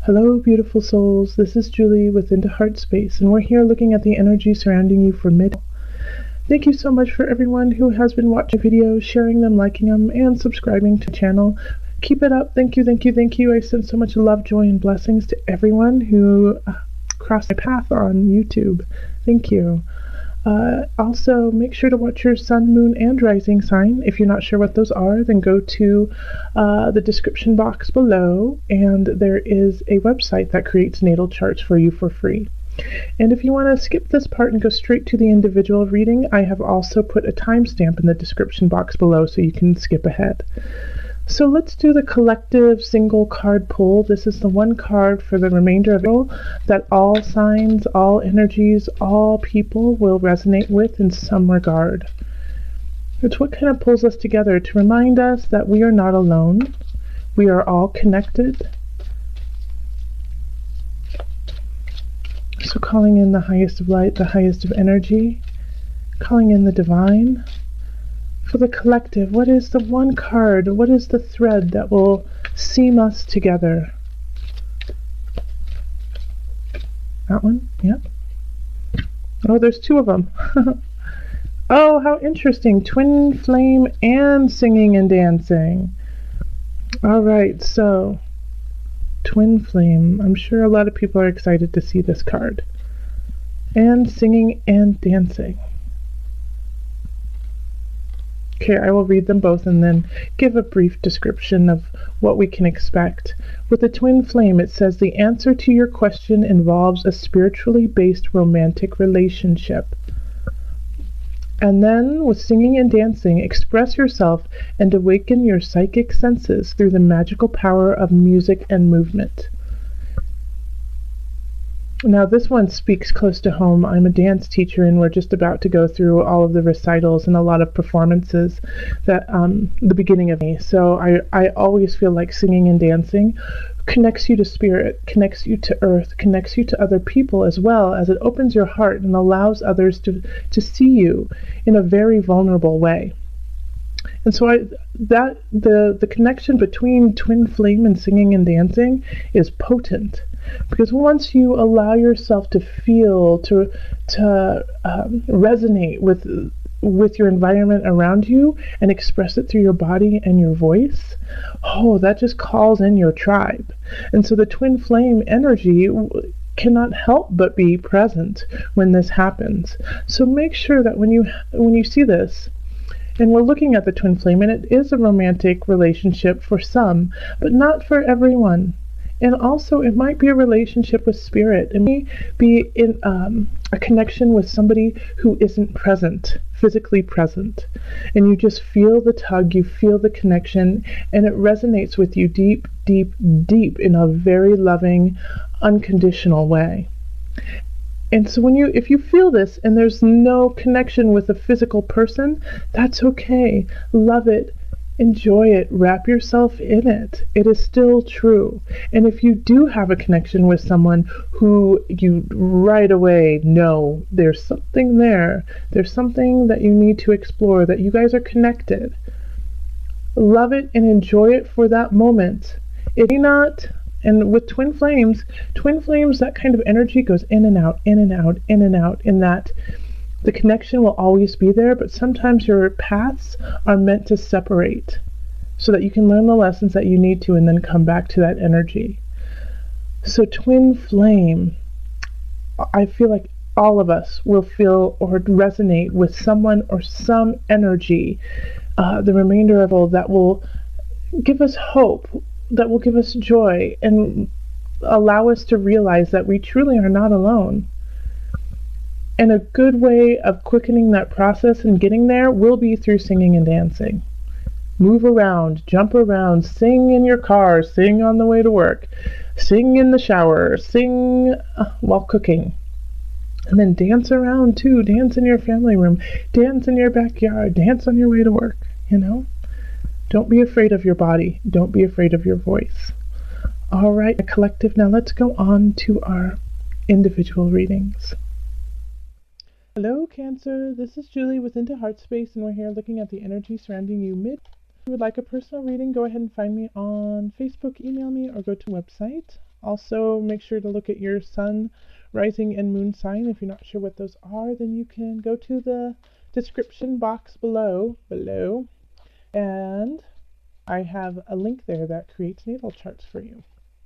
Hello, beautiful souls. This is Julie with Into Heart Space, and we're here looking at the energy surrounding you for mid. Thank you so much for everyone who has been watching videos, sharing them, liking them, and subscribing to the channel. Keep it up. Thank you, thank you, thank you. I send so much love, joy, and blessings to everyone who crossed my path on YouTube. Thank you. Also, make sure to watch your sun, moon, and rising sign. If you're not sure what those are, then go to the description box below, and there is a website that creates natal charts for you for free. And if you want to skip this part and go straight to the individual reading, I have also put a timestamp in the description box below so you can skip ahead. So let's do the collective single card pull. This is the one card for the remainder of it that all signs, all energies, all people will resonate with in some regard. It's what kind of pulls us together to remind us that we are not alone. We are all connected. So calling in the highest of light, the highest of energy, calling in the divine. For the collective, what is the one card, what is the thread that will seam us together? That one? Yep. Oh, there's two of them. Oh, how interesting. Twin flame and singing and dancing. All right, so twin flame. I'm sure a lot of people are excited to see this card. And singing and dancing. Okay, I will read them both and then give a brief description of what we can expect. With the twin flame, it says the answer to your question involves a spiritually based romantic relationship. And then with singing and dancing, express yourself and awaken your psychic senses through the magical power of music and movement. Now this one speaks close to home. I'm a dance teacher and we're just about to go through all of the recitals and a lot of performances that the beginning of me. So I always feel like singing and dancing connects you to spirit, connects you to earth, connects you to other people as well, as it opens your heart and allows others to see you in a very vulnerable way. And so the connection between twin flame and singing and dancing is potent. Because once you allow yourself to feel, to resonate with your environment around you and express it through your body and your voice, oh, that just calls in your tribe. And so the twin flame energy cannot help but be present when this happens. So make sure that when you see this, and we're looking at the twin flame, and it is a romantic relationship for some, but not for everyone. And also, it might be a relationship with spirit. It may be in a connection with somebody who isn't present, physically present. And you just feel the tug, you feel the connection, and it resonates with you deep, deep, deep in a very loving, unconditional way. And so if you feel this and there's no connection with a physical person, that's okay. Love it. Enjoy it. Wrap yourself in it. It is still true. And if you do have a connection with someone who you right away know there's something there, there's something that you need to explore, that you guys are connected, love it and enjoy it for that moment. It may not. And with twin flames, that kind of energy goes in and out, in and out, in and out, in that the connection will always be there, but sometimes your paths are meant to separate so that you can learn the lessons that you need to and then come back to that energy. So twin flame, I feel like all of us will feel or resonate with someone or some energy, the remainder of all that will give us hope, that will give us joy and allow us to realize that we truly are not alone. And a good way of quickening that process and getting there will be through singing and dancing. Move around, jump around, sing in your car, sing on the way to work, sing in the shower, sing while cooking. And then dance around too. Dance in your family room, dance in your backyard, dance on your way to work, you know? Don't be afraid of your body. Don't be afraid of your voice. All right, collective, now let's go on to our individual readings. Hello, Cancer. This is Julie with Into Heart Space, and we're here looking at the energy surrounding you mid. If you would like a personal reading, go ahead and find me on Facebook, email me, or go to the website. Also, make sure to look at your sun, rising, and moon sign. If you're not sure what those are, then you can go to the description box below, and I have a link there that creates natal charts for you.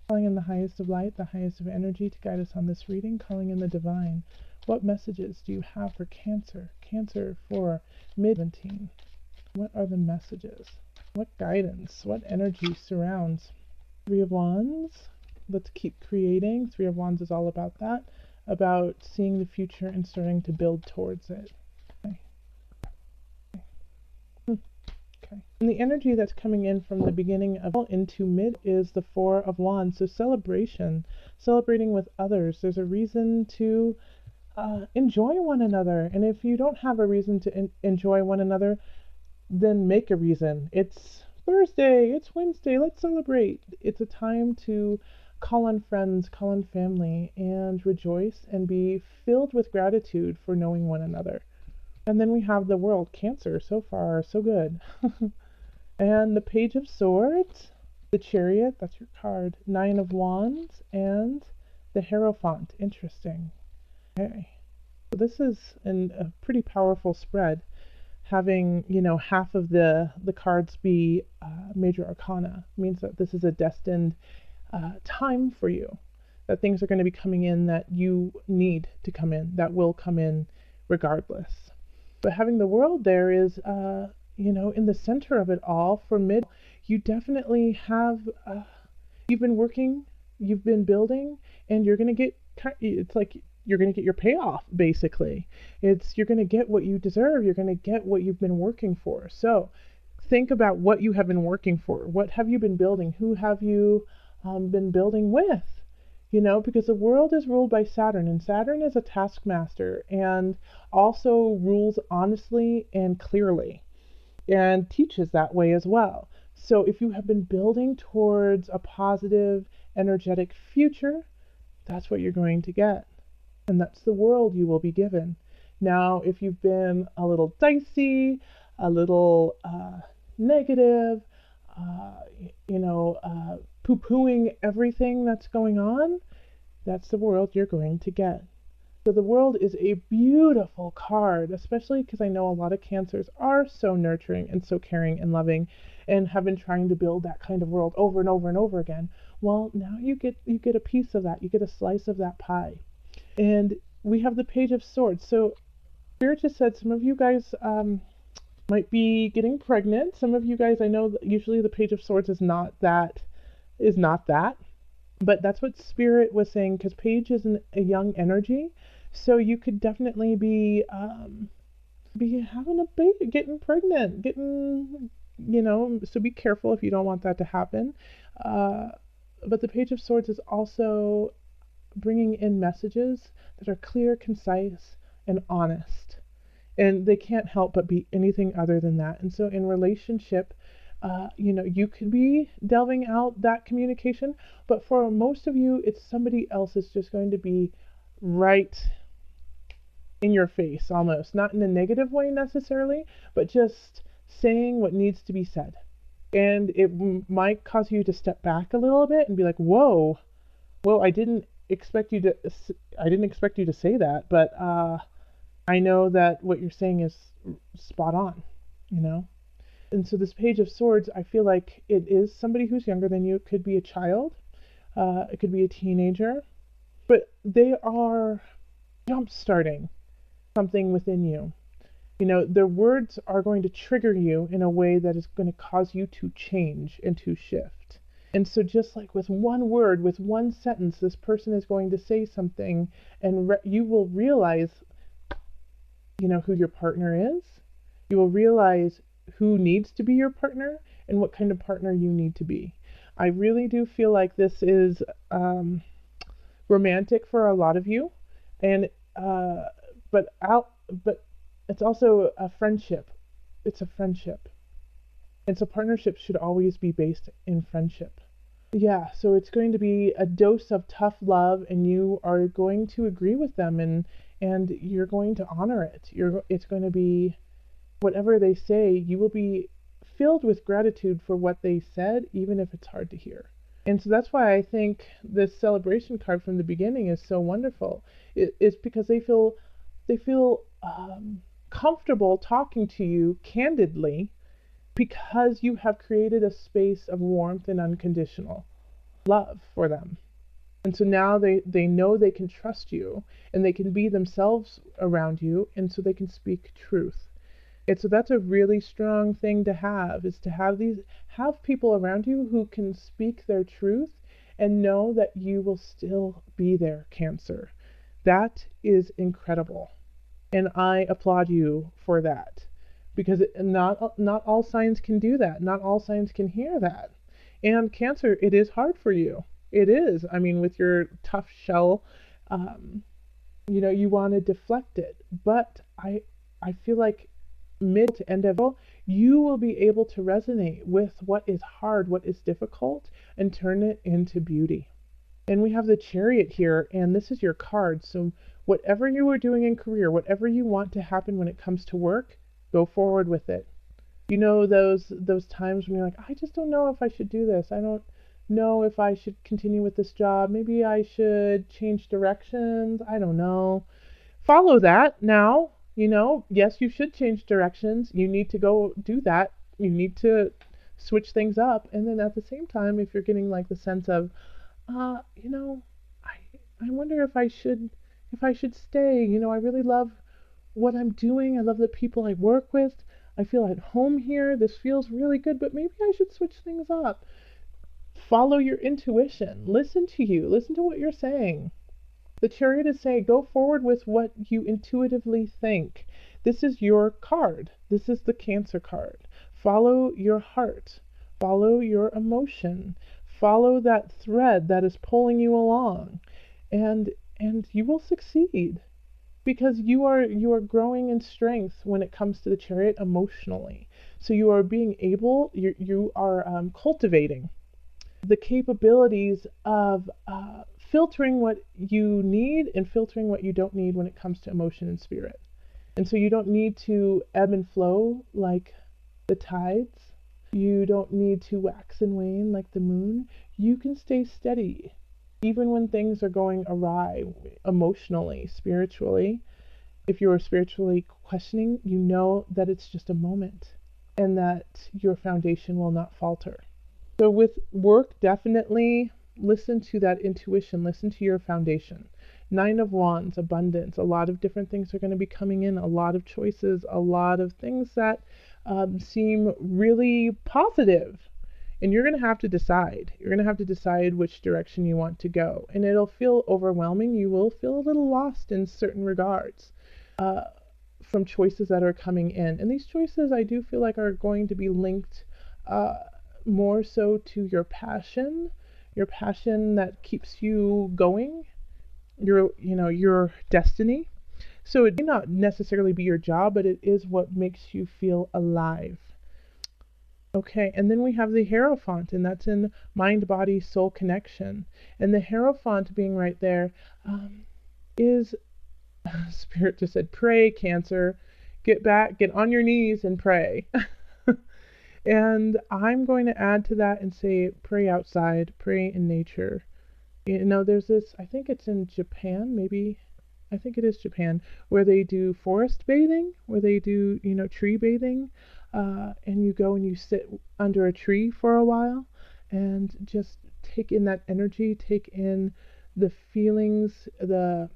Calling in the highest of light, the highest of energy to guide us on this reading, calling in the divine. What messages do you have for Cancer? Cancer for mid-17. What are the messages? What guidance? What energy surrounds? Three of Wands. Let's keep creating. Three of Wands is all about that, about seeing the future and starting to build towards it. Okay. And the energy that's coming in from the beginning of into mid is the Four of Wands. So celebration, celebrating with others. There's a reason to enjoy one another. And if you don't have a reason to enjoy one another, then make a reason. It's Thursday, it's Wednesday, let's celebrate. It's a time to call on friends, call on family, and rejoice and be filled with gratitude for knowing one another. And then we have the World, Cancer. So far, so good. And the Page of Swords, the Chariot, that's your card, Nine of Wands, and the Hierophant. Interesting. Okay. So this is a pretty powerful spread, having, you know, half of the cards be major arcana. Means that this is a destined time for you, that things are going to be coming in that you need to come in, that will come in regardless. But having the World there is, you know, in the center of it all for mid, you definitely have, you've been working, you've been building, and you're going to get, it's like you're going to get your payoff, basically. You're going to get what you deserve. You're going to get what you've been working for. So think about what you have been working for. What have you been building? Who have you been building with? You know, because the world is ruled by Saturn, and Saturn is a taskmaster and also rules honestly and clearly and teaches that way as well. So if you have been building towards a positive, energetic future, that's what you're going to get. And that's the world you will be given. Now, if you've been a little dicey, a little negative, poo-pooing everything that's going on, that's the world you're going to get. So the World is a beautiful card, especially because I know a lot of Cancers are so nurturing and so caring and loving and have been trying to build that kind of world over and over and over again. Well, now you get a piece of that. You get a slice of that pie. And we have the Page of Swords. So Spirit just said some of you guys might be getting pregnant. Some of you guys, I know that usually the Page of Swords is not that. But that's what Spirit was saying, because Page is a young energy. So you could definitely be having a baby, getting pregnant, so be careful if you don't want that to happen. But the Page of Swords is also bringing in messages that are clear, concise, and honest. And they can't help but be anything other than that. And so in relationship, you could be delving out that communication, but for most of you, it's somebody else is just going to be right in your face, almost. Not in a negative way necessarily, but just saying what needs to be said. And it might cause you to step back a little bit and be like, whoa, I didn't expect you to say that, but I know that what you're saying is spot on, And so this Page of Swords, I feel like it is somebody who's younger than you. It could be a child, it could be a teenager, but they are jump-starting something within you. Their words are going to trigger you in a way that is going to cause you to change and to shift. And so just like with one word, with one sentence, this person is going to say something, and you will realize, who your partner is. You will realize who needs to be your partner and what kind of partner you need to be. I really do feel like this is romantic for a lot of you, and but it's also a friendship. It's a friendship. And so partnerships should always be based in friendship. Yeah, so it's going to be a dose of tough love, and you are going to agree with them, and you're going to honor it. It's going to be whatever they say, you will be filled with gratitude for what they said, even if it's hard to hear. And so that's why I think this celebration card from the beginning is so wonderful. It's because they feel comfortable talking to you candidly because you have created a space of warmth and unconditional love for them. And so now they know they can trust you and they can be themselves around you, and so they can speak truth. And so that's a really strong thing to have, is to have people around you who can speak their truth and know that you will still be there, Cancer. That is incredible. And I applaud you for that, because not all signs can do that. Not all signs can hear that. And Cancer, it is hard for you. It is. I mean, with your tough shell, um, you want to deflect it. But I feel like mid to end of all, you will be able to resonate with what is hard, what is difficult, and turn it into beauty. And we have the Chariot here, and this is your card. So whatever you are doing in career, whatever you want to happen when it comes to work, go forward with it. Those times when you're like, I just don't know if I should do this. I don't know if I should continue with this job. Maybe I should change directions. I don't know. Follow that now. Yes, you should change directions. You need to go do that. You need to switch things up. And then at the same time, if you're getting like the sense of, uh, you know, I wonder if I should stay. I really love what I'm doing. I love the people I work with. I feel at home here. This feels really good, but maybe I should switch things up. Follow your intuition. Listen to you. Listen to what you're saying. The Chariot is saying, go forward with what you intuitively think. This is your card. This is the Cancer card. Follow your heart. Follow your emotion. Follow that thread that is pulling you along. And you will succeed, because you are growing in strength when it comes to the Chariot emotionally. So you are being able, you are cultivating the capabilities of filtering what you need and filtering what you don't need when it comes to emotion and spirit. And so you don't need to ebb and flow like the tides. You don't need to wax and wane like the moon. You can stay steady even when things are going awry emotionally, spiritually. If you are spiritually questioning, you know that it's just a moment and that your foundation will not falter. So with work, definitely listen to that intuition, listen to your foundation. Nine of Wands, abundance, a lot of different things are going to be coming in, a lot of choices, a lot of things that seem really positive. And you're going to have to decide. You're going to have to decide which direction you want to go. And it'll feel overwhelming. You will feel a little lost in certain regards uh, from choices that are coming in. And these choices, I do feel like, are going to be linked more so to your passion that keeps you going, your destiny. So it may not necessarily be your job, but it is what makes you feel alive. Okay, and then we have the Hierophant, and that's in mind, body, soul connection. And the Hierophant being right there is, Spirit just said, pray, Cancer. Get back, get on your knees and pray. And I'm going to add to that and say, pray outside, pray in nature. There's this, I think it's in Japan, maybe, I think it is Japan, where they do forest bathing, where they do, tree bathing. And you go and you sit under a tree for a while and just take in that energy, take in the feelings, I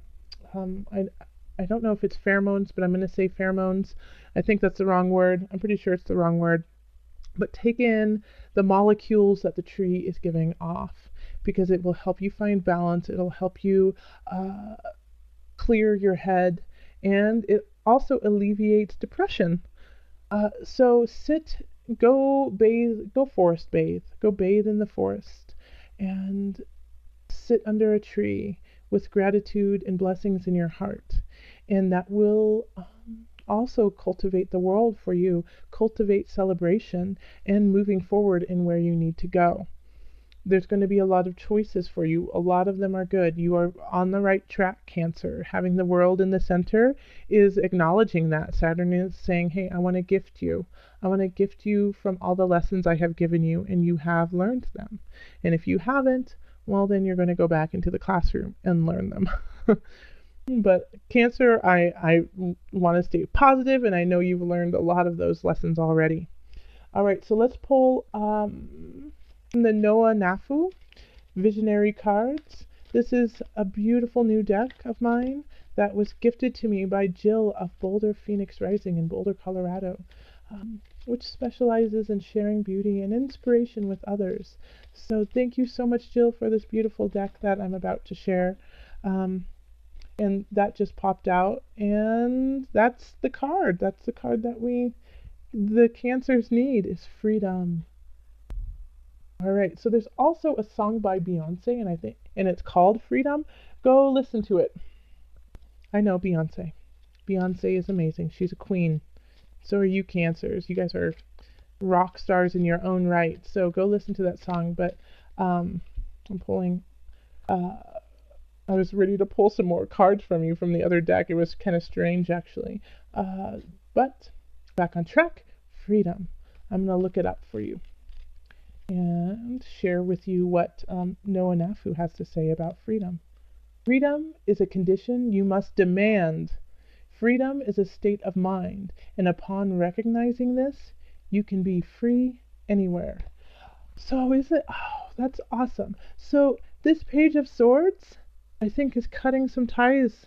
don't know if it's pheromones, but I'm going to say pheromones. I think that's the wrong word. I'm pretty sure it's the wrong word. But take in the molecules that the tree is giving off, because it will help you find balance. It'll help you clear your head, and it also alleviates depression. So go bathe, go forest bathe, go bathe in the forest, and sit under a tree with gratitude and blessings in your heart. And that will also cultivate the world for you, cultivate celebration and moving forward in where you need to go. There's going to be a lot of choices for you. A lot of them are good. You are on the right track, Cancer. Having the world in the center is acknowledging that. Saturn is saying, hey, I want to gift you. I want to gift you from all the lessons I have given you, and you have learned them. And if you haven't, well, then you're going to go back into the classroom and learn them. But Cancer, I want to stay positive, and I know you've learned a lot of those lessons already. All right, so let's pull the Noah Nafu Visionary cards. This is a beautiful new deck of mine that was gifted to me by Jill of Boulder Phoenix Rising in Boulder, Colorado, which specializes in sharing beauty and inspiration with others. So thank you so much, Jill, for this beautiful deck that I'm about to share. And that just popped out, and that's the card. That's the card that the Cancers need, is freedom. All right, so there's also a song by Beyonce, and it's called Freedom. Go listen to it. I know Beyonce. Beyonce is amazing. She's a queen. So are you, Cancers. You guys are rock stars in your own right. So go listen to that song. But I'm pulling. I was ready to pull some more cards from you from the other deck. It was kind of strange, actually. But back on track. Freedom. I'm going to look it up for you and share with you what Noah Nafu has to say about freedom. Freedom is a condition you must demand. Freedom is a state of mind, and upon recognizing this, you can be free anywhere. So is it? Oh, that's awesome. So this Page of Swords, I think, is cutting some ties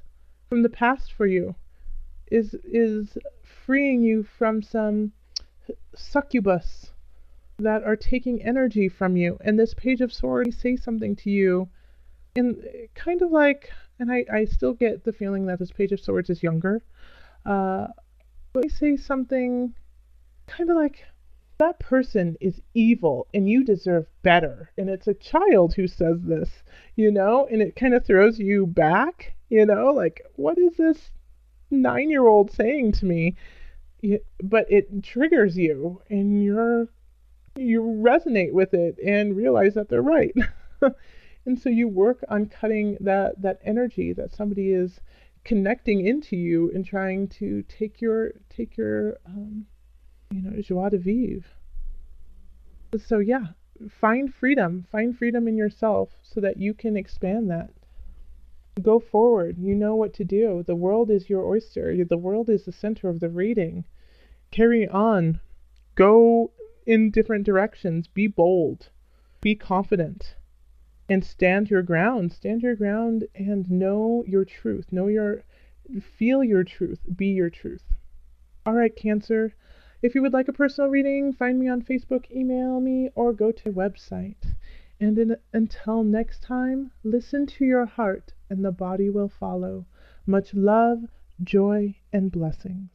from the past for you. Is freeing you from some succubus that are taking energy from you. And this Page of Swords say something to you, and kind of like, and I still get the feeling that this Page of Swords is younger, but they say something kind of like, that person is evil and you deserve better. And it's a child who says this, and it kind of throws you back, like, what is this 9-year-old saying to me? But it triggers you, and you resonate with it and realize that they're right. And so you work on cutting that energy that somebody is connecting into you and trying to take your joie de vivre. So yeah, find freedom in yourself so that you can expand that. Go forward. You know what to do. The world is your oyster. The world is the center of the reading. Carry on. Go in different directions. Be bold. Be confident. And stand your ground. Stand your ground and know your truth. Feel your truth. Be your truth. All right, Cancer. If you would like a personal reading, find me on Facebook, email me, or go to my website. And until next time, listen to your heart and the body will follow. Much love, joy, and blessings.